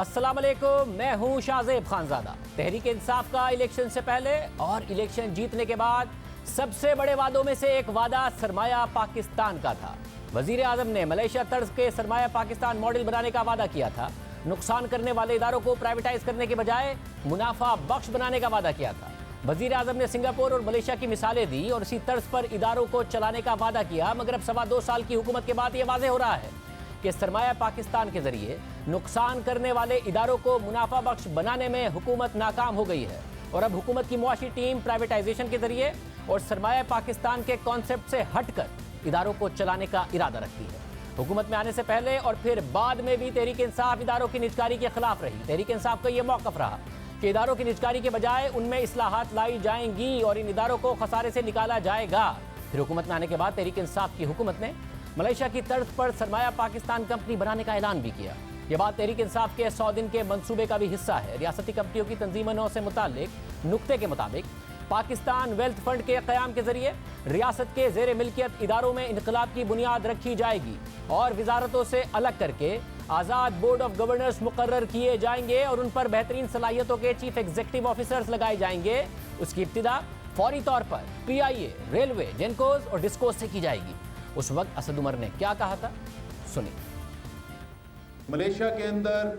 अस्सलाम वालेकुम, मैं हूं शाहजेब खानजादा। तहरीक इंसाफ का इलेक्शन से पहले और इलेक्शन जीतने के बाद सबसे बड़े वादों में से एक वादा सरमाया पाकिस्तान का था। वजीर आजम ने मलेशिया तर्ज के सरमाया पाकिस्तान मॉडल बनाने का वादा किया था। नुकसान करने वाले इदारों को प्राइवेटाइज करने के बजाय मुनाफा बख्श बनाने का वादा किया था। वजीर आजम ने सिंगापुर और मलेशिया की मिसालें दी और इसी तर्ज पर इदारों को चलाने का वादा किया। मगर अब 2.25 साल की हुकूमत के बाद यह वाज़ेह हो रहा है कि सरमाया पाकिस्तान के जरिए नुकसान करने वाले इदारों को मुनाफा बख्श बनाने में हुकूमत नाकाम हो गई है और अब हुकूमत की मुआशी टीम प्राइवेटाइजेशन के जरिए और सरमाया पाकिस्तान के कॉन्सेप्ट से हटकर इदारों को चलाने का इरादा रखती है। हुकूमत में आने से पहले और फिर बाद में भी तहरीक इंसाफ इदारों की निजकारी के खिलाफ रही। तहरीक इंसाफ का यह मौक़िफ़ रहा कि इदारों की निजकारी के बजाय उनमें इस्लाहात लाई जाएंगी और इन इदारों को खसारे से निकाला जाएगा। फिर हुकूमत में आने के बाद तहरीक इंसाफ की हुकूमत ने मलेशिया की तर्ज पर सरमाया पाकिस्तान कंपनी बनाने का ऐलान भी किया। यह बात तहरीक इंसाफ के 100 दिन के मंसूबे का भी हिस्सा है। रियासती कंपनियों की तंजीमों से मुताल्लिक नुक्ते के मुताबिक पाकिस्तान वेल्थ फंड के क़याम के जरिए रियासत के ज़ेर मिल्कियत इदारों में इनकलाब की बुनियाद रखी जाएगी और वजारतों से अलग करके आज़ाद बोर्ड ऑफ गवर्नर्स मुकर्रर किए जाएंगे और उन पर बेहतरीन सलाहियतों के चीफ एग्जीक्यूटिव ऑफिसर्स लगाए जाएंगे। उसकी इब्तिदा फौरी तौर पर PIA, रेलवे, जेनकोज और डिस्कोज से की जाएगी। उस वक्त असद उमर ने क्या कहा था, सुनिए। मलेशिया के अंदर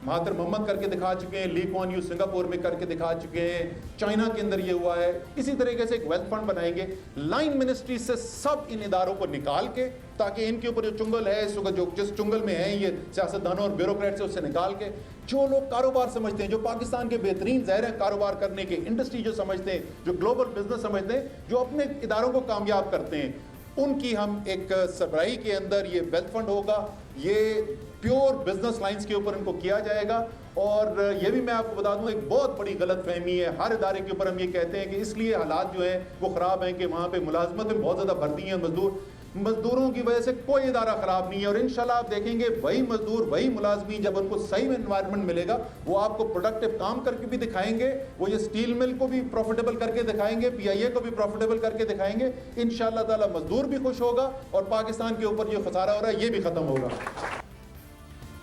महातिर मोहम्मद करके दिखा चुके हैं, ली कुआन यू सिंगापुर में करके दिखा चुके हैं, चाइना के अंदर ये हुआ है। इसी तरीके से एक वेल्थ फंड बनाएंगे लाइन मिनिस्ट्री से सब इन इदारों को निकाल के, ताकि इनके ऊपर जो चुंगल है इस वक्त जो जिस चुंगल में है ये सियासतदानों और ब्यूरोक्रेट से उससे निकाल के जो लोग कारोबार समझते हैं, जो पाकिस्तान के बेहतरीन ज़हर हैं कारोबार करने के, इंडस्ट्री जो समझते हैं, जो ग्लोबल बिजनेस समझते हैं, जो अपने इदारों को कामयाब करते हैं, उनकी हम एक सरबराही के अंदर ये वेल्थ फंड होगा। ये प्योर बिजनेस लाइंस के ऊपर इनको किया जाएगा। और ये भी मैं आपको बता दूं, एक बहुत बड़ी गलत फहमी है हर इदारे के ऊपर। हम ये कहते हैं कि इसलिए हालात जो हैं वो ख़राब हैं कि वहाँ पे मुलाजमतें बहुत ज़्यादा भर्ती हैं, मजदूरों की वजह से कोई इदारा ख़राब नहीं है। और इंशाल्लाह आप देखेंगे वही मजदूर, वही मुलाजमी जब उनको सही एनवायरनमेंट मिलेगा वो आपको प्रोडक्टिव काम करके भी दिखाएंगे। वो ये स्टील मिल को भी प्रॉफिटेबल करके दिखाएंगे, PIA को भी प्रॉफिटेबल करके दिखाएंगे। इंशाल्लाह ताला मजदूर भी खुश होगा और पाकिस्तान के ऊपर जो खसारा हो रहा है ये भी ख़त्म होगा।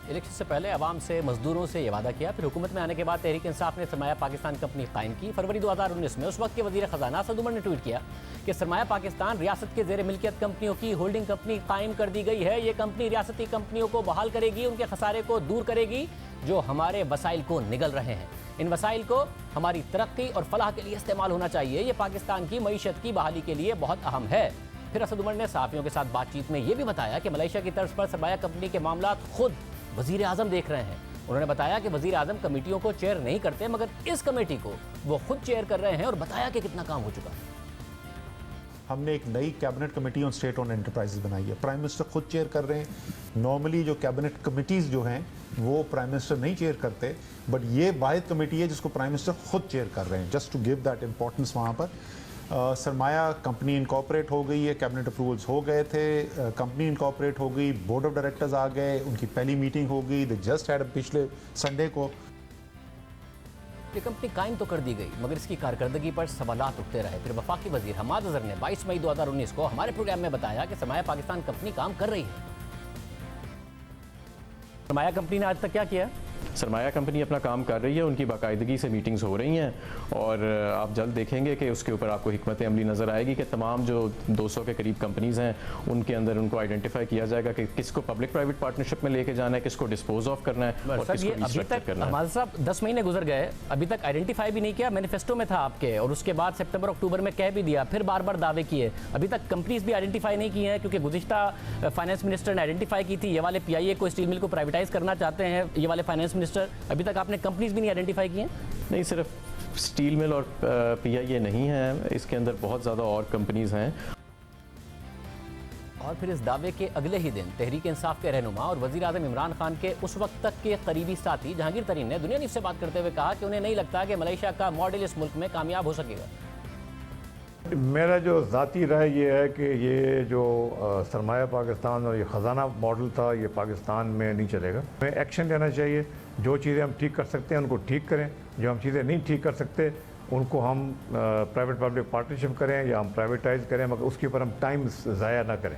इलेक्शन से पहले अवाम से, मजदूरों से ये वादा किया। फिर हुकूमत में आने के बाद तहरीक इंसाफ ने सरमाया पाकिस्तान कंपनी कायम की। फरवरी 2019 में उस वक्त के वजीर ख़जाना असद उमर ने ट्वीट किया कि सरमाया पाकिस्तान रियासत के ज़ेर मिल्कियत कंपनियों की होल्डिंग कंपनी कायम कर दी गई है। ये कंपनी रियासती कंपनियों को बहाल करेगी, उनके खसारे को दूर करेगी जो हमारे वसाइल को निगल रहे हैं। इन वसाइल को हमारी तरक्की और फलाह के लिए इस्तेमाल होना चाहिए। ये पाकिस्तान की मईशत की बहाली के लिए बहुत अहम है। फिर असद उमर ने सहाफ़ियों के साथ बातचीत में ये भी बताया कि मलेशिया की तर्ज पर सरमाया कंपनी के मामला खुद वजीर आजम देख रहे हैं। उन्होंने बताया कि वजीर आजम कमेटियों को चेयर नहीं करते, मगर इस कमेटी को वो खुद चेयर कर रहे हैं और बताया कि कितना काम हो चुका है। हमने एक नई cabinet committee on state on enterprises बनाई है। प्राइम मिनिस्टर खुद चेयर कर रहे हैं। नॉर्मली जो कैबिनेट कमेटीज़ जो हैं वो प्राइम मिनिस्टर नहीं चेयर करते, बट ये वाहिद कमेटी है जिसको प्राइम मिनिस्टर खुद चेयर कर रहे हैं। Just to give that importance वहाँ पर सरमाया कंपनी इनकॉर्पोरेट हो गई है, कैबिनेट अप्रूवल्स हो गए थे, कंपनी इनकॉर्पोरेट हो गई, बोर्ड ऑफ डायरेक्टर्स आ गए, उनकी पहली मीटिंग हो गई, दे जस्ट हैड पिछले संडे को। ये कंपनी कायम तो कर दी गई मगर इसकी कारकर्दगी पर सवालात उठते रहे। फिर वफाकी वजीर हमाद अजहर ने 22 मई 2019 को हमारे प्रोग्राम में बताया कि सरमाया पाकिस्तान कंपनी काम कर रही है। सरमाया कंपनी ने आज तक क्या किया? सरमाया कंपनी अपना काम कर रही है, उनकी बाकायदगी से मीटिंग्स हो रही हैं और आप जल्द देखेंगे कि उसके ऊपर आपको हिकमत अमली नज़र आएगी कि तमाम जो 200 के करीब कंपनीज़ हैं उनके अंदर उनको आइडेंटिफाई किया जाएगा कि किसको पब्लिक प्राइवेट पार्टनरशिप में लेके जाना है, किसको डिस्पोज ऑफ करना है और किसको रिस्ट्रक्चर करना है। हमारे साहब 10 महीने गुजर गए, अभी तक आइडेंटिफाई भी नहीं किया। मैनिफेस्टो में था आपके और उसके बाद सितंबर अक्टूबर में कह भी दिया, फिर बार बार दावे किए, अभी तक कंपनीज भी आइडेंटिफाई नहीं की हैं क्योंकि गुज़िश्ता फाइनेंस मिनिस्टर ने आइडेंटिफाई की थी। ये वाले PIA को, स्टील मिल को प्राइवेटाइज करना चाहते हैं ये वाले फाइनेंस मिनिस्टर। अभी तक आपने कंपनीज भी नहीं आइडेंटिफाई की हैं? नहीं, सिर्फ स्टील मिल और PIA नहीं है, इसके अंदर बहुत ज़्यादा और कंपनीज़ हैं। और फिर इस दावे के अगले ही दिन तहरीक इंसाफ के रहनुमा और वज़ीर आज़म इमरान खान के उस वक्त तक के करीबी साथी जहांगीर तरीन ने दुनिया न्यूज़ से बात करते हुए कहा कि उन्हें नहीं लगता कि मलेशिया का मॉडल इस मुल्क में कामयाब हो सकेगा। मेरा जो ज़ाती राय ये है कि ये जो सरमाया पाकिस्तान और ये ख़जाना मॉडल था ये पाकिस्तान में नहीं चलेगा। हमें एक्शन लेना चाहिए। जो चीज़ें हम ठीक कर सकते हैं उनको ठीक करें, जो हम चीज़ें नहीं ठीक कर सकते उनको हम प्राइवेट पब्लिक पार्टनरशिप करें या हम प्राइवेटाइज करें, मगर उसके ऊपर हम टाइम ज़ाया ना करें।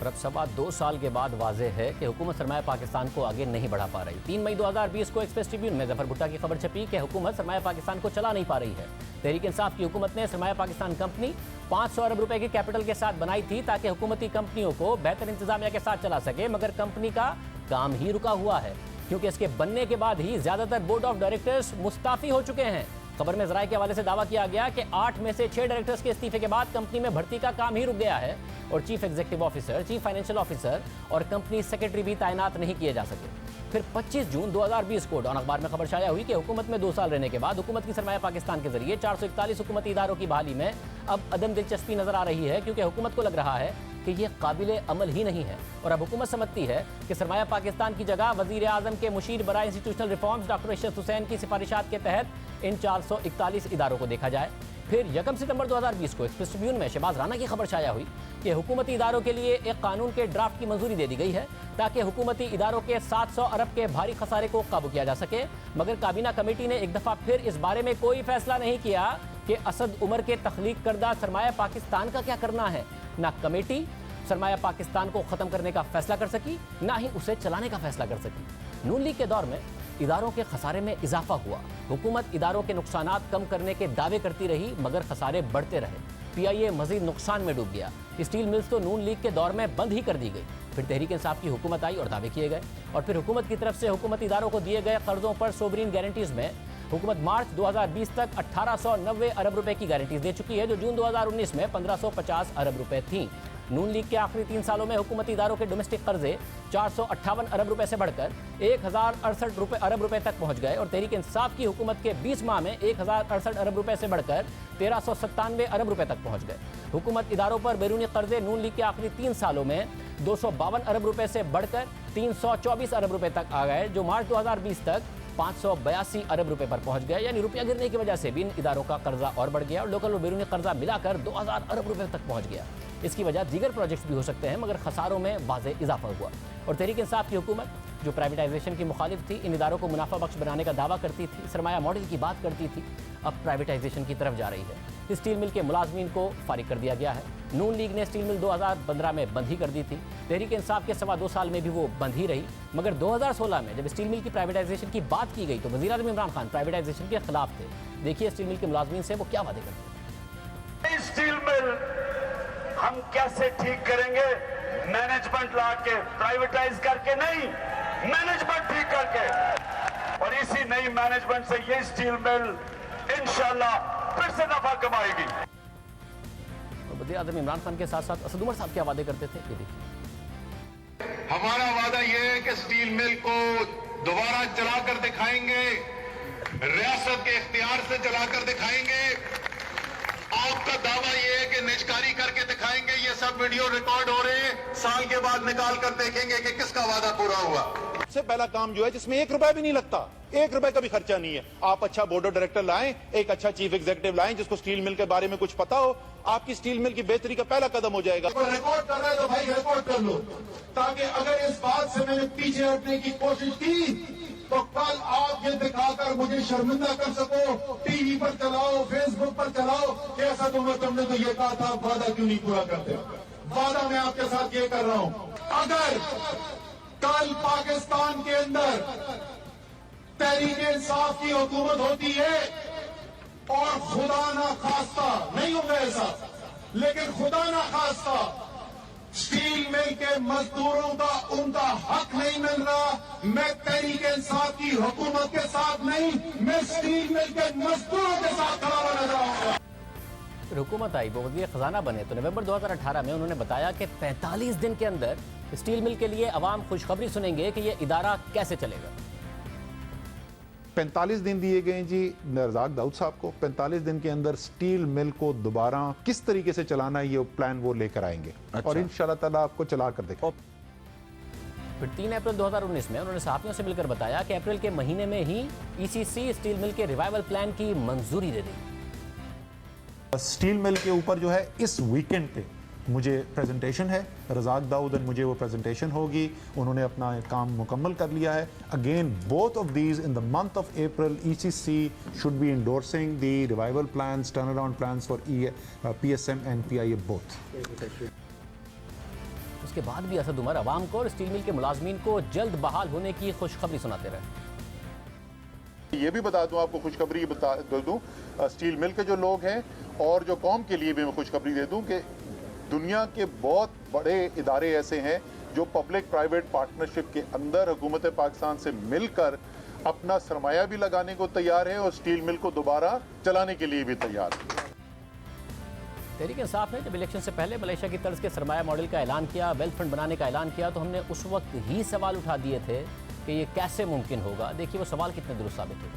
और अब सवा 2 साल के बाद वाज़ेह है कि हुकूमत सरमाया पाकिस्तान को आगे नहीं बढ़ा पा रही। 3 मई 2020 को एक्सप्रेस ट्रिब्यून में जफर भुट्टा की खबर छपी कि हुकूमत सरमाया पाकिस्तान को चला नहीं पा रही है। तहरीक इंसाफ की हुकूमत ने सरमाया पाकिस्तान कंपनी 500 अरब रुपए के कैपिटल के साथ बनाई थी ताकि हुकूमती कंपनियों को बेहतर इंतजामिया के साथ चला सके, मगर कंपनी का काम ही रुका हुआ है क्योंकि इसके बनने के बाद ही ज्यादातर बोर्ड ऑफ डायरेक्टर्स मुस्ताफी हो चुके हैं। खबर में जराये के हवाले से दावा किया गया कि 8 में से 6 डायरेक्टर्स के इस्तीफे के बाद कंपनी में भर्ती का काम ही रुक गया है और chief executive officer, chief financial officer और कंपनी सेक्रेटरी भी तैनात नहीं किए जा सके। फिर 25 जून 2020 को डॉन अखबार में खबर शाया हुई कि हुकूमत में 2 साल रहने के बाद हुकूमत की सरमाया पाकिस्तान के जरिए 441 हुकूमती इदारों की बहाली में अब अदम दिलचस्पी नजर आ रही है क्योंकि हुकूमत को लग रहा है कि ये काबिल अमल ही नहीं है और अब हुकूमत समझती है कि सरमाया पाकिस्तान की जगह वजीर आजम के मुशीर बराए institutional reforms doctor Ishrat Hussain की सिफारिशात के तहत इन 441 इदारों को देखा जाए। फिर 1 सितंबर 2020 को एक्सप्रेस ट्रिब्यून में शहबाज राना की खबर शाया हुई कि हुकूमती इदारों के लिए एक कानून के ड्राफ्ट की मंजूरी दे दी गई है ताकि हुकूमती इदारों के 700 अरब के भारी खसारे को काबू किया जा सके, मगर काबीना कमेटी ने एक दफा फिर इस बारे में कोई फैसला नहीं किया कि असद उमर के तख्लीक करदा सरमाया पाकिस्तान का क्या करना है। ना कमेटी सरमाया पाकिस्तान को खत्म करने का फैसला कर सकी, ना ही उसे चलाने का फैसला कर सकी। नून लीग के दौर में इदारों के खसारे में इजाफा हुआ, हुकूमत इदारों के नुकसानात कम करने के दावे करती रही मगर खसारे बढ़ते रहे। PIA मजीद नुकसान में डूब गया। स्टील मिल्स तो नून लीग के दौर में बंद ही कर दी गई। फिर तहरीक इंसाफ की हुकूमत आई और दावे किए गए और फिर हुकूमत की तरफ से हुकूमती इदारों को दिए गए कर्जों पर सोवरीन गारंटीज में हुकूमत मार्च 2020 तक 1890 अरब रुपए की गारंटीज दे चुकी है जो जून 2019 में 1550 अरब रुपए थी। नून लीग के आखिरी 3 सालों में हुकूमती इदारों के डोमेस्टिक कर्जे 458 अरब रुपए से बढ़कर 1068 अरब रुपए तक पहुंच गए और तहरीक इंसाफ की हुकूमत के 20 माह में 1068 अरब रुपए से बढ़कर 1397 अरब रुपए तक पहुंच गए। हुकूमत इदारों पर बैरूनी कर्जे नून लीग के आखिरी 3 सालों में 252 अरब रुपए से बढ़कर 324 अरब रुपए तक आ गए जो मार्च 2020 तक 582 अरब रुपए पर पहुंच गए। यानी रुपया गिरने की वजह से भी इन इदारों का कर्जा और बढ़ गया और लोकल और बैरूनी कर्जा मिलाकर 2000 अरब रुपए तक पहुंच गया। इसकी वजह दीगर प्रोजेक्ट्स भी हो सकते हैं मगर खसारों में वाज़ेह इजाफा हुआ और तहरीक इंसाफ की हुकूमत जो प्राइवेटाइजेशन की मुखालिफ थी, इन इदारों को मुनाफा बख्श बनाने का दावा करती थी, सरमाया मॉडल की बात करती थी, अब प्राइवेटाइजेशन की तरफ जा रही है। स्टील मिल के मुलाजमीन को फारिग कर दिया गया है। नून लीग ने स्टील मिल 2015 में बंद ही कर दी थी। तहरीक इंसाफ के सवा 2 साल में भी वो बंद ही रही, मगर 2016 में जब स्टील मिल की प्राइवेटाइजेशन की बात की गई तो वज़ीर आज़म इमरान खान प्राइवेटाइजेशन के खिलाफ थे। देखिए स्टील मिल के मुलाजमीन से वो क्या वादे करते हैं। स्टील मिल हम कैसे ठीक करेंगे? मैनेजमेंट ला के, प्राइवेटाइज करके नहीं, मैनेजमेंट ठीक करके, और इसी नई मैनेजमेंट से ये स्टील मिल इंशाल्लाह फिर से नफा कमाएगी। वज़ीर आज़म इमरान खान के साथ साथ असद उमर साहब क्या वादे करते थे, ये देखिए। हमारा वादा यह है कि स्टील मिल को दोबारा चलाकर दिखाएंगे, रियासत के इख्तियार से चलाकर दिखाएंगे। आपका दावा यह है कि निजकारी करके दिखाएंगे। ये सब वीडियो रिकॉर्ड हो रहे हैं, साल के बाद निकाल कर देखेंगे कि किसका वादा पूरा हुआ। सबसे पहला काम जो है जिसमें 1 रुपया भी नहीं लगता, 1 रुपए का भी खर्चा नहीं है। आप अच्छा बोर्ड ऑफ डायरेक्टर लाएं, एक अच्छा चीफ एग्जीक्यूटिव लाएं जिसको स्टील मिल के बारे में कुछ पता हो, आपकी स्टील मिल की बेहतरी का पहला कदम हो जाएगा। रिकॉर्ड कर रहा है तो भाई रिकॉर्ड कर लो, ताकि अगर इस बात से मैंने पीछे हटने की कोशिश की तो कल आप ये दिखाकर मुझे शर्मिंदा कर सको, टीवी पर चलाओ, फेसबुक पर चलाओ कि ऐसा तुमने तो ये कहा था, वादा क्यों नहीं पूरा करते। वादा मैं आपके साथ ये कर रहा हूं, अगर कल पाकिस्तान के अंदर तहरीक इंसाफ की हुकूमत होती है और खुदा ना खास्ता नहीं होगा ऐसा, लेकिन खुदा ना खास्ता स्टील मिल के मजदूरों का उनका हक नहीं मिल रहा, मैं तहरीक इंसाफ की हुकूमत के साथ नहीं, मैं स्टील मिल के मजदूरों के साथ खड़ा हुआ नजर आऊंगा। फिर हुकूमत आई, वो वज़ीर ख़जाना बने तो नवंबर 2018 में उन्होंने बताया कि 45 दिन के अंदर स्टील मिल के लिए अवाम खुशखबरी सुनेंगे कि ये इदारा कैसे चलेगा। 45 दिन दिए गए जी रज़ाक दाऊद साहब को। 45 दिन के अंदर स्टील मिल को दोबारा किस तरीके से चलाना है ये प्लान वो लेकर आएंगे। अच्छा। और इंशाल्लाह ताला आपको चला कर देखें। फिर 3 अप्रैल 2019 में उन्होंने सहाफ़ियों से मिलकर बताया कि अप्रैल के महीने में ही ECC स्टील मिल के रिवाइवल प्लान की मंजूरी दे दी। स्टील मिल के ऊपर जो है इस वीकेंड पे मुझे प्रेजेंटेशन है, रज़ाक दाऊद एंड मुझे वो प्रेजेंटेशन होगी। उन्होंने अपना काम मुकम्मल कर लिया है। Again both of these in the month of April ECC should be endorsing the revival plans, turn around plans for PSM and PIA both. उसके बाद भी असद उमर अवाम को और स्टील मिल के मुलाजमीन को जल्द बहाल होने की खुशखबरी सुनाते रहे। ये भी बता दूं, आपको खुशखबरी बता दूं, स्टील मिल के जो लोग हैं और जो कौम के लिए भी मैं खुशखबरी दे दूं कि दुनिया के बहुत बड़े इदारे ऐसे हैं जो पब्लिक प्राइवेट पार्टनरशिप के अंदर हुकूमत पाकिस्तान से मिलकर अपना सरमाया भी लगाने को तैयार है और स्टील मिल को दोबारा चलाने के लिए भी तैयार है। तहरीक इंसाफ ने जब इलेक्शन से पहले मलेशिया की तर्ज के सरमाया मॉडल का ऐलान किया, वेल्थ फंड बनाने का ऐलान किया, तो हमने उस वक्त ही सवाल उठा दिए थे कि ये कैसे मुमकिन होगा। देखिए वो सवाल कितने दुरुस्त साबित हुए।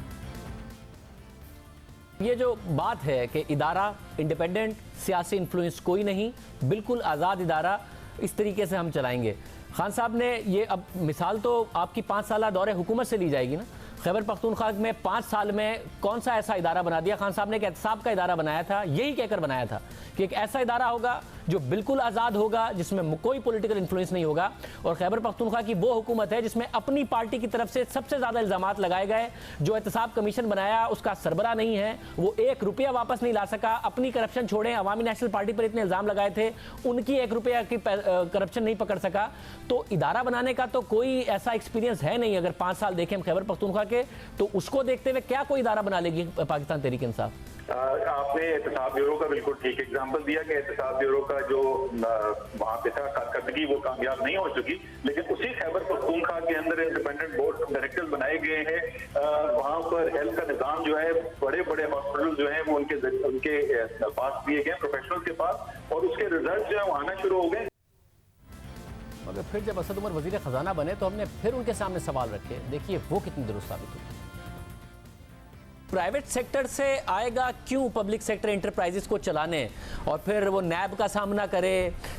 ये जो बात है कि इदारा इंडिपेंडेंट, सियासी इन्फ्लुएंस कोई नहीं, बिल्कुल आज़ाद इदारा, इस तरीके से हम चलाएंगे। खान साहब ने ये, अब मिसाल तो आपकी 5 साल दौरे हुकूमत से ली जाएगी ना। खैबर पख्तूनख्वा में 5 साल में कौन सा ऐसा इदारा बना दिया? खान साहब ने एक एहतसाब का इदारा बनाया था, यही कहकर बनाया था कि एक ऐसा इदारा होगा जो बिल्कुल आज़ाद होगा, जिसमें कोई पॉलिटिकल इन्फ्लुएंस नहीं होगा। और खैबर पख्तूनख्वा की वो हुकूमत है जिसमें अपनी पार्टी की तरफ से सबसे ज़्यादा इल्ज़ामात लगाए गए। जो एहतसाब कमीशन बनाया उसका सरबरा नहीं है, वो 1 रुपया वापस नहीं ला सका। अपनी करप्शन छोड़ें, अवामी नेशनल पार्टी पर इतने इल्ज़ाम लगाए थे, उनकी 1 रुपया की करप्शन नहीं पकड़ सका। तो इदारा बनाने का तो कोई ऐसा एक्सपीरियंस है नहीं। अगर 5 साल देखें हम खैबर पख्तूनख्वा के, तो उसको देखते हुए क्या कोई इदारा बना लेगी पाकिस्तान तहरीक इंसाफ? आपने एहतसाब ब्यूरो का बिल्कुल ठीक एग्जाम्पल दिया कि एहतसाब ब्यूरो का जो वहाँ पे था कारकर्दगी वो कामयाब नहीं हो चुकी, लेकिन उसी खैबर पख्तूनख्वा के अंदर इंडिपेंडेंट बोर्ड ऑफ डायरेक्टर्स बनाए गए हैं। वहाँ पर हेल्थ का निज़ाम जो है, बड़े बड़े हॉस्पिटल जो है वो उनके पास दिए गए प्रोफेशनल के पास, और उसके रिजल्ट जो है वो आना शुरू हो गए। मगर फिर जब असद उमर वजीर खजाना बने तो हमने फिर उनके सामने सवाल रखे। देखिए वो कितनी दुरुस्त साबित हुई। प्राइवेट सेक्टर से आएगा क्यों पब्लिक सेक्टर एंटरप्राइजेस को चलाने, और फिर वो नैब का सामना करे,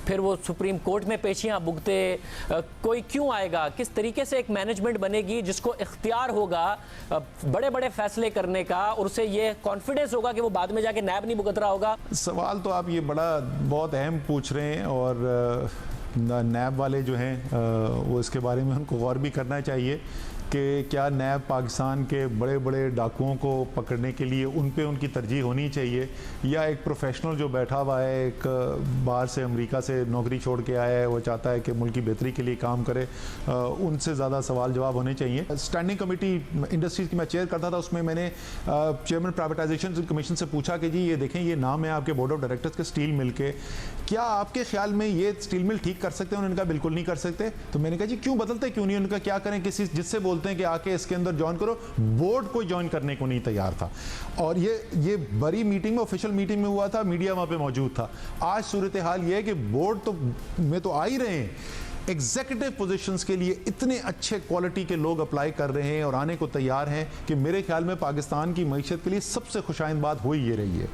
फिर वो सुप्रीम कोर्ट में पेशियां भुगते, कोई क्यों आएगा? किस तरीके से एक मैनेजमेंट बनेगी जिसको इख्तियार होगा बड़े बड़े फैसले करने का, और उसे ये कॉन्फिडेंस होगा कि वो बाद में जाके नैब नहीं भुगत रहा होगा? सवाल तो आप ये बहुत अहम पूछ रहे हैं, और नैब वाले जो हैं वो इसके बारे में उनको गौर भी करना चाहिए कि क्या नैब पाकिस्तान के बड़े बड़े डाकुओं को पकड़ने के लिए उन पे उनकी तरजीह होनी चाहिए, या एक प्रोफेशनल जो बैठा हुआ है, एक बाहर से अमेरिका से नौकरी छोड़ के आया है, वो चाहता है कि मुल्क की बेहतरी के लिए काम करे, उनसे ज़्यादा सवाल जवाब होने चाहिए। स्टैंडिंग कमेटी इंडस्ट्रीज़ की मैं चेयर करता था, उसमें मैंने चेयरमैन प्राइवेटाइजेशन कमीशन से पूछा कि जी ये देखें, ये नाम है आपके बोर्ड ऑफ डायरेक्टर्स के स्टील मिल के, क्या आपके ख्याल में ये स्टील मिल ठीक कर सकते हैं? उन्होंने कहा बिल्कुल नहीं कर सकते। तो मैंने कहा जी क्यों बदलते क्यों नहीं? उनका क्या करें, किसी जिससे बोलते हैं कि आके इसके अंदर ज्वाइन करो, बोर्ड कोई ज्वाइन करने को नहीं तैयार था। और ये बड़ी मीटिंग में, ऑफिशियल मीटिंग में हुआ था, मीडिया वहां पे मौजूद था। आज सूरत हाल ये है कि बोर्ड तो में तो आ ही रहे हैं, एग्जीक्यूटिव पोजीशंस के लिए इतने अच्छे क्वालिटी के लोग अप्लाई कर रहे हैं और आने को तैयार हैं कि मेरे ख्याल में पाकिस्तान की मईशत के लिए सबसे खुशाइंद बात हो ही ये रही है।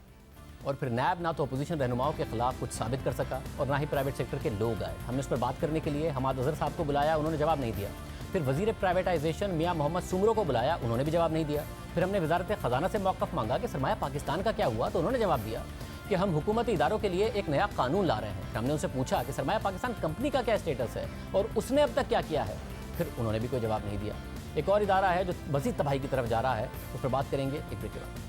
और फिर नैब ना तो अपोजिशन रहनुमाओं के खिलाफ कुछ साबित कर सका और ना ही प्राइवेट सेक्टर के लोग आए। हमने इस पर बात करने के लिए हमाद अजहर साहब को बुलाया, उन्होंने जवाब नहीं दिया। फिर वजीर प्राइवेटाइजेशन मियां मोहम्मद सुमरो को बुलाया, उन्होंने भी जवाब नहीं दिया। फिर हमने वजारत खजाना से मौक़िफ़ मांगा कि सरमाया पाकिस्तान का क्या हुआ, तो उन्होंने जवाब दिया कि हम हुकूमती इदारों के लिए एक नया कानून ला रहे हैं। हमने उनसे पूछा कि सरमाया पाकिस्तान कंपनी का क्या स्टेटस है और उसने अब तक क्या किया है, फिर उन्होंने भी कोई जवाब नहीं दिया। एक और इदारा है जो मज़ीद तबाही की तरफ जा रहा है, उस पर बात करेंगे एक ब्रेक के बाद।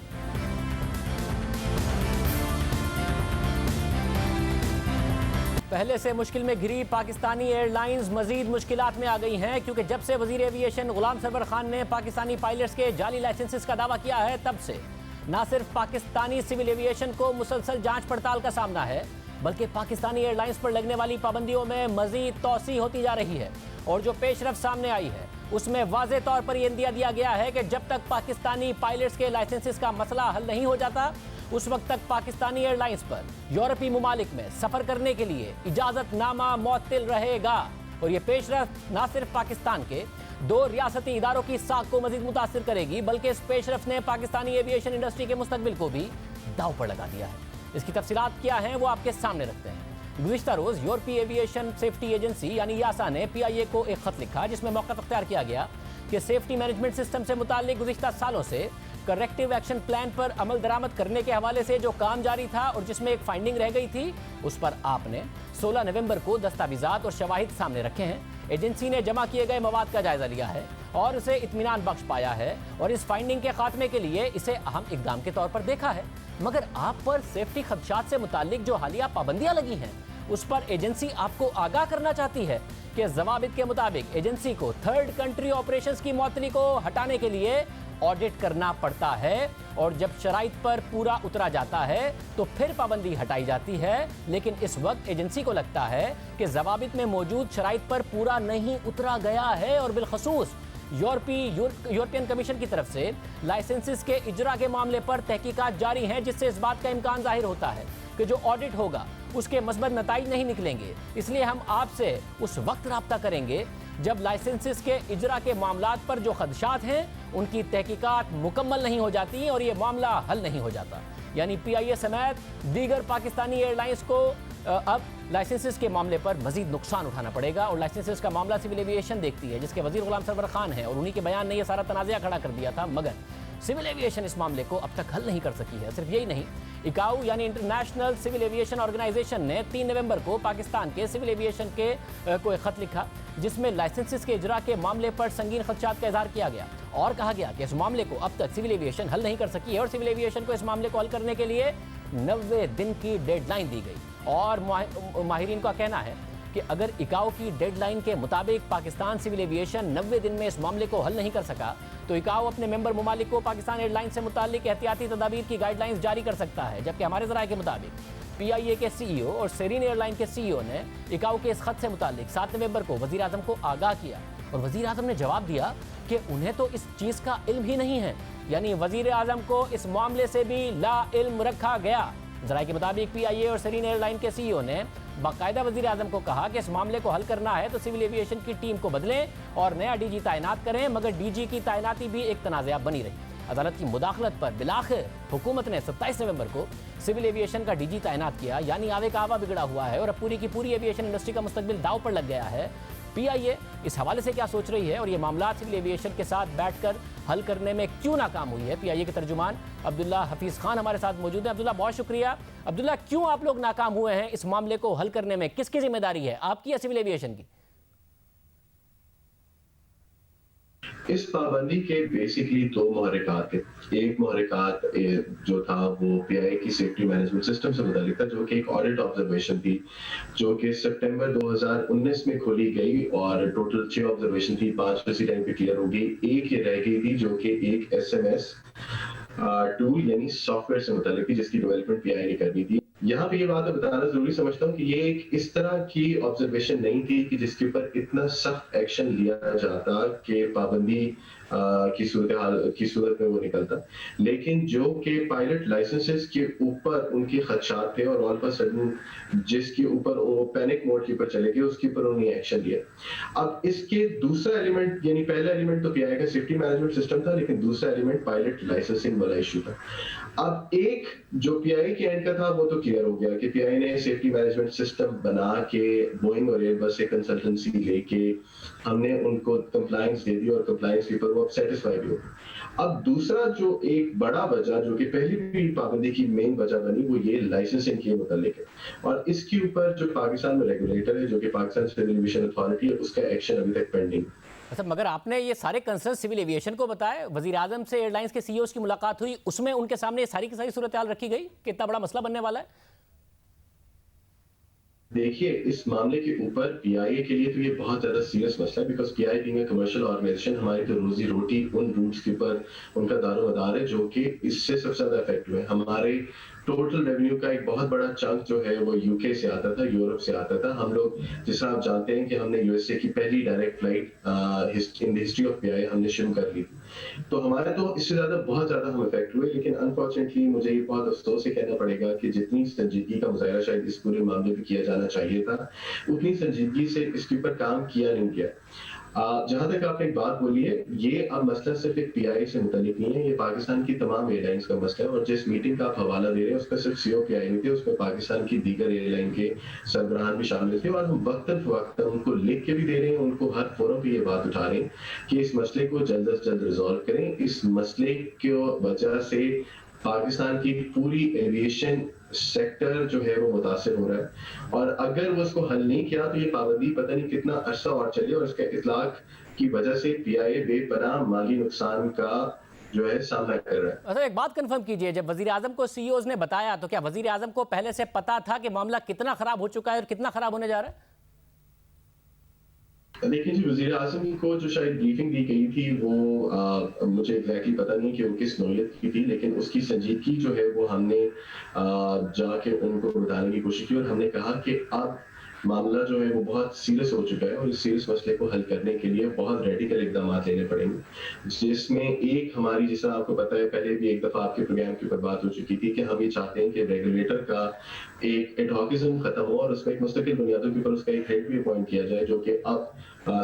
पहले से मुश्किल में घिरी पाकिस्तानी एयरलाइंस मजीद मुश्किलात में आ गई हैं, क्योंकि जब से वजीर एविएशन गुलाम सरवर खान ने पाकिस्तानी पायलट्स के जाली लाइसेंसेस का दावा किया है, तब से न सिर्फ पाकिस्तानी सिविल एविएशन को मुसलसल जांच पड़ताल का सामना है, बल्कि पाकिस्तानी एयरलाइंस पर लगने वाली पाबंदियों में मजीद तोसी होती जा रही है। और जो पेशरफ्त सामने आई है उसमें वाज़े तौर पर यह इंदिया दिया गया है कि जब तक पाकिस्तानी पायलट्स के लाइसेंसेस का मसला हल नहीं हो जाता, उस वक्त तक पाकिस्तानी एयरलाइंस पर यूरोपीय मुमालिक में सफर करने के लिए इजाजतनामा मुअत्तल रहेगा। और ये पेशरफ्त न सिर्फ पाकिस्तान के 2 रियासती इदारों की साख को मजीद मुतासिर करेगी, बल्कि इस पेशरफ्त ने पाकिस्तानी एविएशन इंडस्ट्री के मुस्तकबिल को भी दांव पर लगा दिया है। इसकी तफसीलात क्या हैं वो आपके सामने रखते हैं। गुज़िश्ता रोज़ यूरोपीय एविएशन सेफ्टी एजेंसी यानी यासा ने PIA को एक खत लिखा, जिसमें मौक़िफ़ इख्तियार किया गया कि सेफ्टी मैनेजमेंट सिस्टम से मुताल्लिक गुज़िश्ता सालों से करेक्टिव एक्शन प्लान पर अमल दरामद करने के हवाले से जो काम जारी था और जिसमें एक फाइंडिंग रह गई थी, उस पर आपने 16 नवंबर को दस्तावेज़ात और शवाहिद सामने रखे हैं। एजेंसी ने जमा किए गए मवाद का जायजा लिया है और उसे इत्मीनान बख्श पाया है और इस फाइंडिंग के खात्मे के लिए इसे अहम इक़दाम के तौर पर देखा है। मगर आप पर सेफ्टी खदशात से मुताल्लिक जो हालिया पाबंदियां लगी हैं उस पर एजेंसी आपको आगाह करना चाहती है कि ज़वाबित के मुताबिक एजेंसी को थर्ड कंट्री ऑपरेशंस की मौतनी को हटाने के लिए ऑडिट करना पड़ता है और जब शराइत पर पूरा उतरा जाता है तो फिर पाबंदी हटाई जाती है। लेकिन इस वक्त एजेंसी को लगता है कि ज़वाबित में मौजूद शराइत पर पूरा नहीं उतरा गया है और बिलखसूस यूरोपियन कमीशन की तरफ से लाइसेंसेस के इजरा के मामले पर तहकीकात जारी हैं, जिससे इस बात का इम्कान जाहिर होता है कि जो ऑडिट होगा उसके मस्बत नताइज नहीं निकलेंगे। इसलिए हम आपसे उस वक्त राब्ता करेंगे जब लाइसेंसेस के इजरा के मामलात पर जो खदशात हैं उनकी तहकीकात मुकम्मल नहीं हो जाती और ये मामला हल नहीं हो जाता। यानी PIA समेत दीगर पाकिस्तानी एयरलाइंस को अब लाइसेंसेस के मामले पर मजीद नुकसान उठाना पड़ेगा। और लाइसेंसेस का मामला सिविल एविएशन देखती है, जिसके वजीर गुलाम सरवर खान है और उन्हीं के बयान ने यह सारा तनाज़ा खड़ा कर दिया था, मगर सिविल एविएशन इस मामले को अब तक हल नहीं कर सकी है। सिर्फ यही नहीं, ICAO यानी इंटरनेशनल सिविल एविएशन ऑर्गेनाइजेशन ने 3 नवंबर को पाकिस्तान के सिविल एविएशन के को एक खत लिखा, जिसमें लाइसेंसेस के इजरा के मामले पर संगीन खदशात का इजहार किया गया और कहा गया कि इस मामले को अब तक सिविल एविएशन हल नहीं कर सकी है और सिविल एविएशन को इस मामले को हल करने के लिए 90 दिन की डेडलाइन दी गई। और माहिरीन का कहना है कि अगर ICAO की डेडलाइन के मुताबिक पाकिस्तान सिविल एविएशन 90 दिन में इस मामले को हल नहीं कर सका तो ICAO अपने मेंबर ममालिक को पाकिस्तान एयरलाइन से मुताल्लिक एहतियाती तदाबीर की गाइडलाइंस जारी कर सकता है। जबकि हमारे ज़राए के मुताबिक PIA के CEO और सेरीन एयरलाइन के CEO ने ICAO के इस खत से मुताल्लिक 7 नवंबर को वज़ीर आज़म को आगाह किया और वज़ीर आज़म ने जवाब दिया कि उन्हें तो इस चीज़ का इल्म ही नहीं है। यानी वज़ीर आज़म को इस मामले से भी ला इल्म रखा गया। ज़राए के मुताबिक PIA और सेरीन एयरलाइन के CEO ने बाकायदा वज़ीर आज़म को कहा कि इस मामले को हल करना है तो सिविल एविएशन की टीम को बदलें और नया DG तैनात करें, मगर DG की तैनाती भी एक तनाज़ा बनी रही। अदालत की मुदाखलत पर बिलाखिर हुकूमत ने 27 नवंबर को सिविल एविएशन का DG तैनात किया। यानी आवे का आवा बिगड़ा हुआ है और अब पूरी की पूरी एविएशन इंडस्ट्री का मुस्तकबिल दाव पर लग गया है। PIA इस हवाले से क्या सोच रही है और ये मामला सिविल एविएशन के साथ बैठकर हल करने में क्यों नाकाम हुई है? PIA के तर्जुमान अब्दुल्ला हफीज़ खान हमारे साथ मौजूद हैं। अब्दुल्ला, बहुत शुक्रिया। अब्दुल्ला, क्यों आप लोग नाकाम हुए हैं इस मामले को हल करने में? किसकी जिम्मेदारी है, आपकी या सिविल एविएशन की? इस पाबंदी के बेसिकली 2 मुहर्रिकात थे। एक मुहर्रिकात जो था वो PIA की सेफ्टी मैनेजमेंट सिस्टम से मुताल्लिक था, जो कि एक ऑडिट ऑब्जर्वेशन थी जो कि सितंबर 2019 में खोली गई और टोटल 6 ऑब्जर्वेशन थी, 5 इसी टाइम पे क्लियर हो गई। एक ये रह गई थी जो कि एक SMS टूल यानी सॉफ्टवेयर से मुताल्लिक थी, जिसकी डेवलपमेंट PIA ने करनी थी। यहाँ पे ये बात बताना जरूरी समझता हूँ कि ये एक इस तरह की ऑब्जर्वेशन नहीं थी कि जिसके ऊपर इतना सख्त एक्शन लिया जाता कि पाबंदी की सूरत में वो निकलता, लेकिन जो कि पायलट लाइसेंसेस के ऊपर उनके खदशात थे और ऑल ऑफ अ सडन जिसके ऊपर वो पैनिक मोड के ऊपर चले गए, उसके ऊपर उन्होंने एक्शन लिया। अब इसके दूसरा एलिमेंट, यानी पहला एलिमेंट तो PIA का सेफ्टी मैनेजमेंट सिस्टम था, लेकिन दूसरा एलिमेंट पायलट लाइसेंसिंग वाला इशू था। अब एक जो PIA के एंड का था वो तो क्लियर हो गया कि PIA ने सेफ्टी मैनेजमेंट सिस्टम बना के बोइंग और एयरबस से कंसल्टेंसी लेके हमने उनको कंप्लायंस दे दी और कंप्लायंस के ऊपर वो अब सेटिस्फाइड हो। अब दूसरा जो एक बड़ा वजह जो कि पहली भी पाबंदी की मेन वजह बनी वो ये लाइसेंसिंग के मुतालिक है और इसके ऊपर जो पाकिस्तान में रेगुलेटर है जो कि पाकिस्तान सिविल एविएशन अथॉरिटी है, उसका एक्शन अभी तक पेंडिंग। अच्छा, मगर आपने ये सारे कंसर्न सिविल एविएशन को बताए, वजीर आजम से एयरलाइंस के CEOs की मुलाकात हुई, उसमें उनके सामने ये सारी की सारी सूरत हाल रखी गई कि इतना बड़ा मसला बनने वाला है? देखिए, इस मामले के ऊपर PIA के लिए तो ये बहुत ज्यादा सीरियस मसला है, because PIA being a commercial organization हमारी तो रोजी रोटी उन रूट्स के ऊपर उनका दारोमदार है जो कि इससे सबसे ज्यादा इफेक्ट हुए। हमारे टोटल रेवेन्यू का एक बहुत बड़ा चंक जो है वो UK से आता था, यूरोप से आता था। हम लोग जिस तरह आप जानते हैं कि हमने USA की पहली direct flight in the history of PIA हमने शुरू कर ली, तो हमारे तो इससे ज्यादा बहुत ज्यादा हम इफेक्ट हुए। लेकिन अनफॉर्चुनेटली मुझे ये बहुत अफसोस से कहना पड़ेगा कि जितनी संजीदगी का मुजाहरा शायद इस पूरे मामले में किया जाना चाहिए था, उतनी संजीदगी से इसके ऊपर काम किया नहीं गया। जहां तक आपने एक बात बोली है, ये अब मसला सिर्फ एक PIA से मुतालिक नहीं है, ये पाकिस्तान की तमाम एयरलाइंस का मसला है। और जिस मीटिंग का आप हवाला दे रहे हैं उसका सिर्फ CEO PIA नहीं थे, उसमें पाकिस्तान की दीगर एयरलाइन के सरबराहान भी शामिल थे और हम वक्तन फवक्तन उनको लिख के भी दे रहे हैं, उनको हर फोरम पे ये बात उठा रहे हैं कि इस मसले को जल्द से जल्द रिजॉल्व करें। इस मसले की वजह से पाकिस्तान की पूरी एविएशन सेक्टर जो है वो मुतासिर हो रहा है और अगर वो उसको हल नहीं किया तो ये पाबंदी पता नहीं कितना अरसा और चले और इसका इतलाक की वजह से PIA बेपनाह माली नुकसान का जो है सामना कर रहा है। अच्छा, एक बात कंफर्म कीजिए, जब वजीर आजम को सीईओज ने बताया तो क्या वजीर आजम को पहले से पता था कि मामला कितना खराब हो चुका है और कितना खराब होने जा रहा है? देखिए जी, वजीर आजम को जो शायद ब्रीफिंग दी गई थी वो मुझे एग्जैक्टली पता नहीं कि वो किस नौयत की थी, लेकिन उसकी संजीदगी जो है वो हमने जाके उनको बताने की कोशिश की और हमने कहा कि अब मामला जो है वो बहुत सीरियस हो चुका है और इस सीरियस मसले को हल करने के लिए बहुत रेडिकल इकदाम लेने पड़ेंगे, जिसमें एक हमारी, जिसमें आपको पता है पहले भी एक दफा आपके प्रोग्राम के ऊपर बात हो चुकी थी कि हम ये चाहते हैं कि रेगुलेटर का एक एडहॉकिज्म खत्म हो और उसका एक मुस्तकिल बुनियादों के ऊपर उसका एक हेड भी अपॉइंट किया जाए, जो कि अब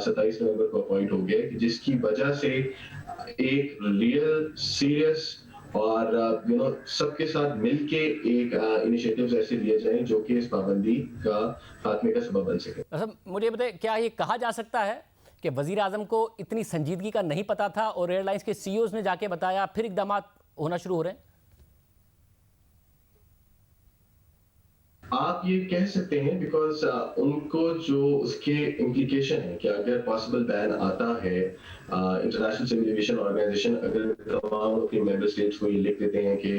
27 नवंबर को अपॉइंट हो गया, जिसकी वजह से एक रियल सीरियस और सबके साथ मिलके एक इनिशिएटिव्स ऐसे लिए जाएं जो कि इस पाबंदी का खात्मे का सबब बन सके। अच्छा, मुझे बताइए, क्या ये कहा जा सकता है कि वजीर आजम को इतनी संजीदगी का नहीं पता था और एयरलाइंस के सीईओज ने जाके बताया, फिर इकदाम होना शुरू हो रहे हैं? आप ये कह सकते हैं बिकॉज उनको जो उसके इम्प्लीकेशन है कि अगर पॉसिबल बैन आता है, इंटरनेशनल सिविल ऑर्गेनाइजेशन अगर तमाम अपनी मेंबर स्टेट्स को ये लिख देते हैं कि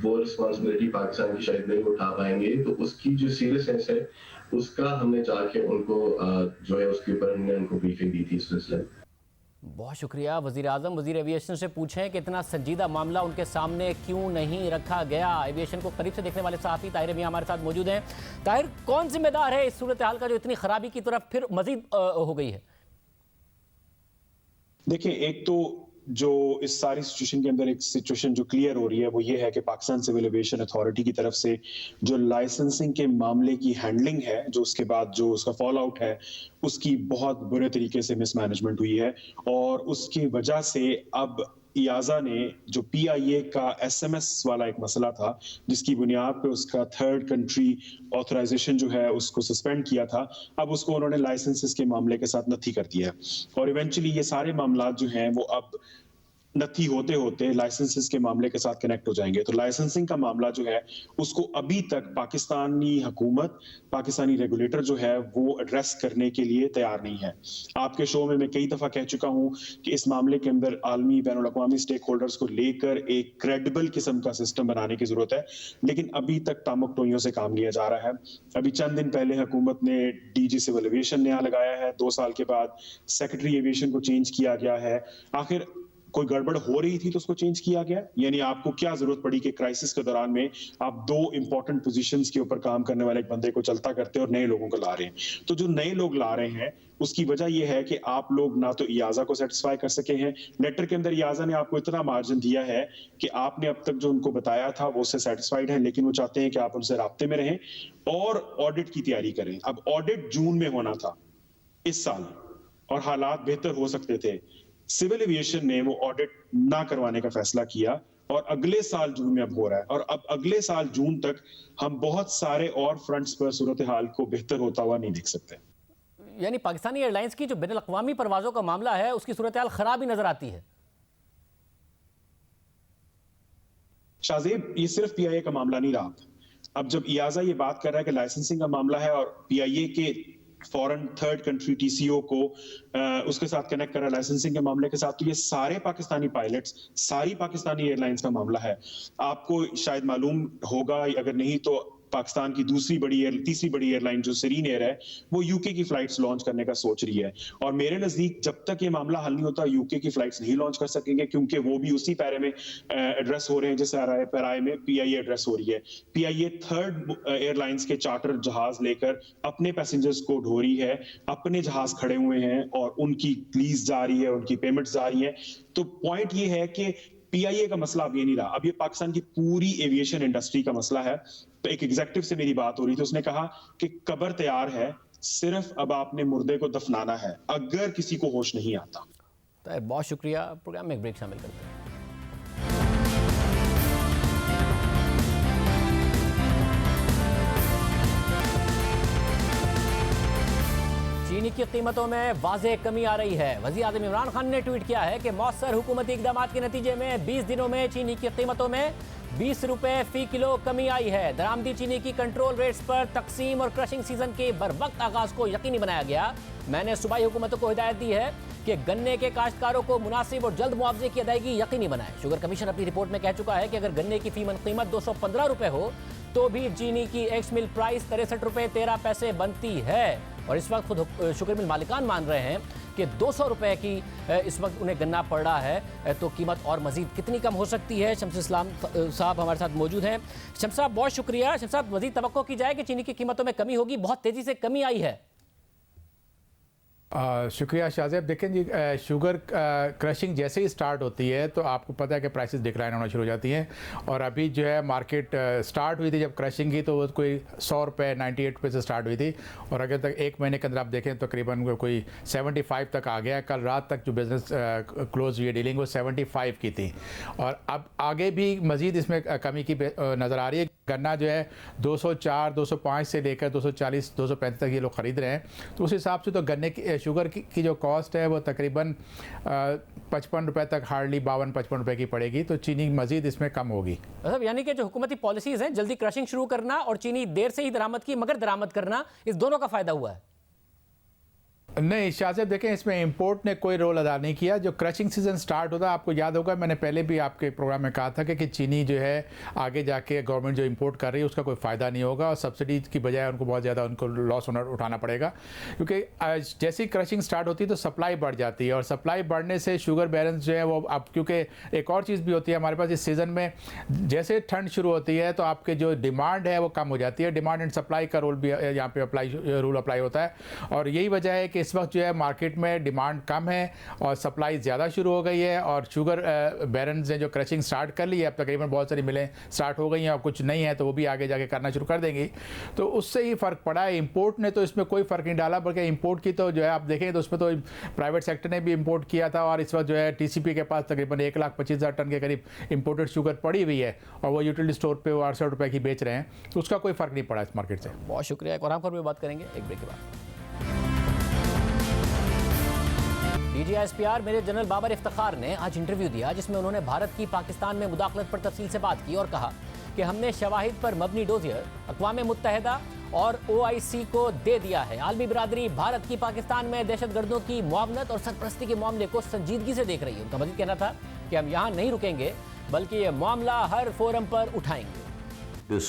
वो रिस्पॉन्सिबिलिटी पाकिस्तान की शायद नहीं उठा पाएंगे, तो उसकी जो सीरियसनेस है उसका हमने जाके उनको जो है उसके ऊपर हमने उनको ब्रीफिंग दी थी इस सिलसिले में। बहुत शुक्रिया। वजीर आजम वजीर एविएशन से पूछें कि इतना संजीदा मामला उनके सामने क्यों नहीं रखा गया। एविएशन को करीब से देखने वाले साथी ताहिर मियां हमारे साथ मौजूद हैं। ताहिर, कौन जिम्मेदार है इस सूरत हाल का जो इतनी खराबी की तरफ फिर मजीद हो गई है? देखिए, एक तो जो इस सारी सिचुएशन के अंदर एक सिचुएशन जो क्लियर हो रही है वो ये है कि पाकिस्तान सिविल एविएशन अथॉरिटी की तरफ से जो लाइसेंसिंग के मामले की हैंडलिंग है, जो उसके बाद जो उसका फॉल आउट है, उसकी बहुत बुरे तरीके से मिसमैनेजमेंट हुई है और उसकी वजह से अब इयाजा ने जो PIA का SMS वाला एक मसला था जिसकी बुनियाद पे उसका थर्ड कंट्री ऑथराइजेशन जो है उसको सस्पेंड किया था, अब उसको उन्होंने लाइसेंसेस के मामले के साथ नथी कर दिया है और इवेंचुअली ये सारे मामला जो हैं वो अब नथी होते होते लाइसेंसेस के मामले के साथ कनेक्ट हो जाएंगे। तो लाइसेंसिंग का मामला जो है उसको अभी तक पाकिस्तानी हुकूमत, पाकिस्तानी रेगुलेटर जो है वो एड्रेस करने के लिए तैयार नहीं है। आपके शो में मैं कई दफा कह चुका हूं कि इस मामले के अंदर आलमी बैनुल अक़वामी स्टेक होल्डर्स को लेकर एक क्रेडिबल किस्म का सिस्टम बनाने की जरूरत है, लेकिन अभी तक तामुक टोइयों से काम लिया जा रहा है। अभी चंद दिन पहले हुकूमत ने DG सिविल एविएशन नया लगाया है, 2 साल के बाद सेक्रेटरी एविएशन को चेंज किया गया है। आखिर कोई गड़बड़ हो रही थी तो उसको चेंज किया गया, यानी आपको क्या जरूरत पड़ी कि क्राइसिस के दौरान में आप 2 इंपॉर्टेंट पोजीशंस के ऊपर काम करने वाले एक बंदे को चलता करते और नए लोगों को ला रहे हैं। तो जो नए लोग ला रहे हैं उसकी वजह यह है कि आप लोग ना तो इयाजा को सेटिस्फाई कर सके हैं। लेटर के अंदर इयाजा ने आपको इतना मार्जिन दिया है कि आपने अब तक जो उनको बताया था वो उससे सेटिस्फाइड है, लेकिन वो चाहते हैं कि आप उनसे राब्ते में रहें और ऑडिट की तैयारी करें। अब ऑडिट जून में होना था इस साल और हालात बेहतर हो सकते थे। सिविल एविएशन ने वो ऑडिट ना करवाने का फैसला किया और अगले साल जून में अब हो रहा है और अब अगले साल जून तक हम बहुत सारे और फ्रंट्स पर सूरत हाल को बेहतर होता हुआ नहीं देख सकते। यानी पाकिस्तानी एयरलाइंस की जो बैनुल अक़वामी परवाजों का मामला है उसकी सूरत हाल खराब ही नजर आती है। शाहजेब, ये सिर्फ PIA का मामला नहीं रहा। अब जब इयाजा ये बात कर रहा है कि लाइसेंसिंग का मामला है और PIA के फॉरेन थर्ड कंट्री TCO को उसके साथ कनेक्ट करा लाइसेंसिंग के मामले के साथ, तो ये सारे पाकिस्तानी पायलट्स, सारी पाकिस्तानी एयरलाइंस का मामला है। आपको शायद मालूम होगा, अगर नहीं तो पाकिस्तान की तीसरी बड़ी एयरलाइन जो सीरीन एयर है वो UK की फ्लाइट्स लॉन्च करने का सोच रही है और मेरे नजदीक जब तक ये मामला हल नहीं होता UK की फ्लाइट्स नहीं लॉन्च कर सकेंगे, क्योंकि वो भी उसी पैरे में एड्रेस हो रहे हैं जैसे पैराए में PIA एड्रेस हो रही है। PIA थर्ड एयरलाइंस के चार्टर जहाज लेकर अपने पैसेंजर्स को ढो रही है, अपने जहाज खड़े हुए हैं और उनकी लीज जा रही है, उनकी पेमेंट्स जा रही है। तो पॉइंट ये है कि PIA का मसला अब ये नहीं रहा, अब ये पाकिस्तान की पूरी एविएशन इंडस्ट्री का मसला है। तो एक एग्जेक्टिव से मेरी बात हो रही थी, उसने कहा कि कब्र तैयार है, सिर्फ अब आपने मुर्दे को दफनाना है अगर किसी को होश नहीं आता। तो बहुत शुक्रिया। प्रोग्राम में एक ब्रेक शामिल करते हैं। चीनी की कीमतों में वाज़ेह कमी आ रही है। वज़ीर आज़म इमरान खान ने ट्वीट किया है कि मौसर हुकूमती इक़दाम के नतीजे में 20 दिनों में चीनी की कीमतों में 20 रुपए फी किलो कमी आई है। दरामदी चीनी की कंट्रोल रेट्स पर तकसीम और क्रशिंग सीजन के बरवक्त आगाज को यकीनी बनाया गया। मैंने सूबाई हुकूमतों को हिदायत दी है कि गन्ने के काश्तकारों को मुनासिब और जल्द मुआवजे की अदायगी यकीनी बनाए। शुगर कमीशन अपनी रिपोर्ट में कह चुका है कि अगर गन्ने की फीमन कीमत 215 रुपए हो तो भी चीनी की एक्स मिल प्राइस 63 रुपए 13 पैसे बनती है। और इस वक्त खुद शुगर मिल मालिकान मान रहे हैं कि 200 रुपए की इस वक्त उन्हें गन्ना पड़ रहा है, तो कीमत और मजीद कितनी कम हो सकती है। शम्स इस्लाम साहब हमारे साथ मौजूद हैं। शम्स साहब बहुत शुक्रिया। शम्स साहब मजीद तवक्को की जाए कि चीनी की कीमतों में कमी होगी, बहुत तेजी से कमी आई है। शुक्रिया शाहज़ेब। देखें जी, शुगर क्रशिंग जैसे ही स्टार्ट होती है तो आपको पता है कि प्राइसेस डिक्लाइन होना शुरू हो जाती हैं। और अभी जो है मार्केट स्टार्ट हुई थी जब क्रशिंग की तो वो कोई 100 रुपये 98 रुपये से स्टार्ट हुई थी और अगर तक एक महीने के अंदर आप देखें तो तकरीबन कोई 75 तक आ गया। कल रात तक जो बिज़नेस क्लोज हुई है डीलिंग वो 75 की थी और अब आगे भी मज़ीद इसमें कमी की नज़र आ रही है। गन्ना जो है 204 205 से लेकर 240 235 तक ये लोग ख़रीद रहे हैं, तो उस हिसाब से तो गन्ने की शुगर की जो कॉस्ट है वो तकरीबन 55 रुपये तक हार्डली 52-55 रुपये की पड़ेगी, तो चीनी मजीद इसमें कम होगी। मतलब यानी कि जो हुकूमती पॉलिसीज़ हैं, जल्दी क्रशिंग शुरू करना और चीनी देर से ही दरामद की मगर दरामद करना, इस दोनों का फ़ायदा हुआ है। नहीं शाहज़ेब, देखें इसमें इंपोर्ट ने कोई रोल अदा नहीं किया। जो क्रशिंग सीज़न स्टार्ट होता, आपको याद होगा मैंने पहले भी आपके प्रोग्राम में कहा था कि चीनी जो है आगे जाके गवर्नमेंट जो इंपोर्ट कर रही है उसका कोई फ़ायदा नहीं होगा और सब्सिडी की बजाय उनको बहुत ज़्यादा उनको लॉस उठाना पड़ेगा, क्योंकि जैसी क्रशिंग स्टार्ट होती है तो सप्लाई बढ़ जाती है और सप्लाई बढ़ने से शुगर बैलेंस जो है वो अब, क्योंकि एक और चीज़ भी होती है हमारे पास इस सीज़न में, जैसे ठंड शुरू होती है तो आपके जो डिमांड है वो कम हो जाती है। डिमांड एंड सप्लाई का रोल भी यहाँ पे रूल अप्लाई होता है और यही वजह है कि इस वक्त जो है मार्केट में डिमांड कम है और सप्लाई ज़्यादा शुरू हो गई है और शुगर बैरन्स ने जो क्रशिंग स्टार्ट कर ली है, अब तकरीबन बहुत सारी मिलें स्टार्ट हो गई हैं और कुछ नहीं है तो वो भी आगे जाके करना शुरू कर देंगी, तो उससे ही फ़र्क पड़ा है। इंपोर्ट ने तो इसमें कोई फ़र्क नहीं डाला, बल्कि इंपोर्ट की तो जो है आप देखें तो उसमें तो प्राइवेट सेक्टर ने भी इंपोर्ट किया था और इस वक्त जो है TCP के पास तकरीबन 1,25,000 टन के करीब इंपोर्टेड शुगर पड़ी हुई है और वो यूटिलिटी स्टोर पर वो 68 रुपये की बेच रहे हैं, तो उसका कोई फ़र्क नहीं पड़ा इस मार्केट से। बहुत शुक्रिया। एक और पर भी बात करेंगे एक ब्रेक के बाद। DGISPR major general Babar Iftikhar ने आज इंटरव्यू दिया जिसमें उन्होंने भारत की पाकिस्तान में मुदाखलत पर तफसील से बात की और कहा कि हमने शवाहिद पर मबनी डोजियर अक़वाम मुत्तहिदा और OIC को दे दिया है। आलमी बिरादरी भारत की पाकिस्तान में दहशतगर्दों की मुआवनत और सरपरस्ती के मामले को संजीदगी से देख रही है। उनका मज़ीद कहना था कि हम यहाँ नहीं रुकेंगे बल्कि ये मामला हर फोरम पर उठाएंगे।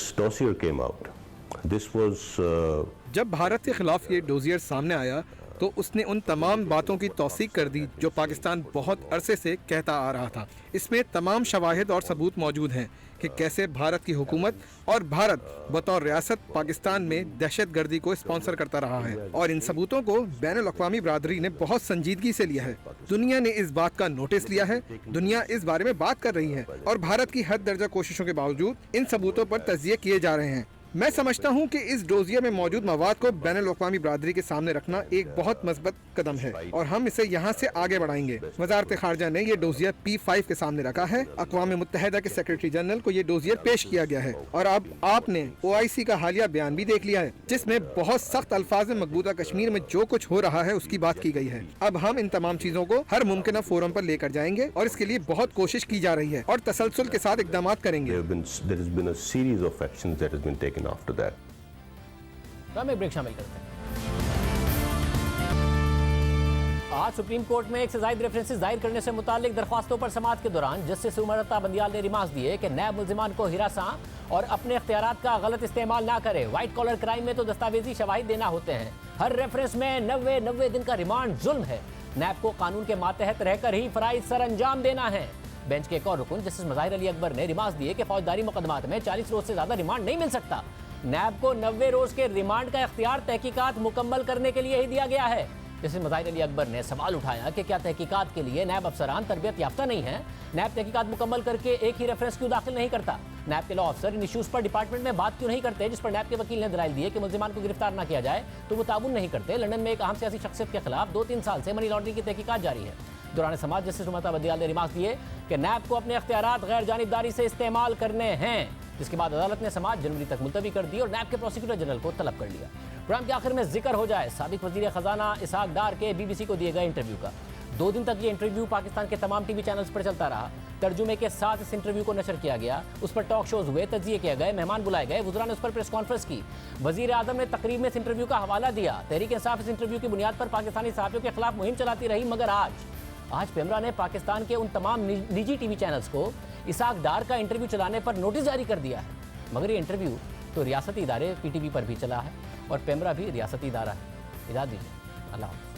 जब भारत के खिलाफ ये डोजियर सामने आया तो उसने उन तमाम बातों की तौसीक कर दी जो पाकिस्तान बहुत अरसे से कहता आ रहा था। इसमें तमाम शवाहिद और सबूत मौजूद हैं कि कैसे भारत की हुकूमत और भारत बतौर रियासत पाकिस्तान में दहशतगर्दी को स्पॉन्सर करता रहा है और इन सबूतों को बैनुल अक़वामी बिरादरी ने बहुत संजीदगी से लिया है। दुनिया ने इस बात का नोटिस लिया है, दुनिया इस बारे में बात कर रही है और भारत की हद दर्जा कोशिशों के बावजूद इन सबूतों पर तज्ज़िये किए जा रहे हैं। मैं समझता हूं कि इस डोजियर में मौजूद मवाद को बैनुल अक़वामी बिरादरी के सामने रखना एक बहुत मज़बूत कदम है और हम इसे यहां से आगे बढ़ाएंगे। वज़ारत ख़ारजा ने ये डोजियर P5 के सामने रखा है। अक़वाम मुत्तहिदा के सेक्रेटरी जनरल को ये डोजियर पेश किया गया है और अब आपने OIC का हालिया बयान भी देख लिया है जिसमें बहुत सख्त अल्फाज में मकबूजा कश्मीर में जो कुछ हो रहा है उसकी बात की गई है। अब हम इन तमाम चीज़ों को हर मुमकिन फोरम पर लेकर जाएंगे और इसके लिए बहुत कोशिश की जा रही है और तसलसल के साथ इक़दाम करेंगे। after that. तो हम एक ब्रेक शामिल करते हैं। आज सुप्रीम कोर्ट में एक से ज़ायद रेफरेंसेस दायर करने से मुतालिक दरख्वास्तों पर समाअत के दौरान जस्टिस उमर अता बंदियाल ने रिमार्क्स दिए कि नैब मुल्जिमान को हिरासां और अपने इख्तियारात का गलत इस्तेमाल ना करे। व्हाइट कॉलर क्राइम में तो दस्तावेजी शवाहिद देना होते हैं, हर रेफरेंस में 90 दिन का रिमांड जुल्म है। नैब को कानून के मातहत रहकर ही फराइज सर अंजाम देना है। बेंच के एक और रुकन जस्टिस मज़ाहिर अली अकबर ने रिमार्क्स दिए कि फौजदारी मुकदमात में 40 रोज से ज्यादा रिमांड नहीं मिल सकता। नैब को 90 रोज के रिमांड का इख्तियार तहकीकात मुकम्मल करने के लिए ही दिया गया है। जस्टिस मज़ाहिर अली अकबर ने सवाल उठाया कि क्या तहकीकात के लिए नैब अफसरान तरबियत याफ्ता नहीं है? नैब तहकीकात मुकम्मल करके एक ही रेफरेंस क्यों दाखिल नहीं करता? नैब के लॉ अफसर इन इशूज़ पर डिपार्टमेंट में बात क्यों नहीं करते? जिस पर नैब के वकील ने दलाइल दिए कि मुल्जिमान को गिरफ्तार न किया जाए तो वो ताउन नहीं करते। लंदन में एक अहम सियासी शख्सियत के खिलाफ 2-3 साल से मनी लॉन्ड्रिंग की तहकीकात जारी है। दौरान समाज जस्टिस उमर अता बंदियाल ने रिमार्क्स दिए कि नैब को अपने इख्तियारात गैर जानिबदारी से इस्तेमाल करने हैं, जिसके बाद अदालत ने समाज जनवरी तक मुलतवी कर दी और नैब के प्रोसिक्यूटर जनरल को तलब कर लिया। प्रोग्राम के आखिर में जिक्र हो जाए साबिक वजीर खजाना इसहाक डार के BBC को दिए गए इंटरव्यू का। 2 दिन तक ये इंटरव्यू पाकिस्तान के तमाम टीवी चैनल्स पर चलता रहा। तर्जुमे के साथ इस इंटरव्यू को नशर किया गया, उस पर टॉक शोज हुए, तजिए किए गए, मेहमान बुलाए गए, वुज़रा ने उस पर प्रेस कॉन्फ्रेंस की। वज़ीर आज़म ने तकरीब में इस इंटरव्यू का हवाला दिया। तहरीक इंसाफ इस इंटरव्यू की बुनियाद पर पाकिस्तानी सहाफ़ियों के खिलाफ मुहिम चलाती रही, मगर आज पेमरा ने पाकिस्तान के उन तमाम निजी टीवी चैनल्स को इसाक डार का इंटरव्यू चलाने पर नोटिस जारी कर दिया है। मगर ये इंटरव्यू तो रियासती इदारे PTV पर भी चला है और पेमरा भी रियासती इदारा है। इजाज़त दीजिए, अल्लाह हाफ़िज़।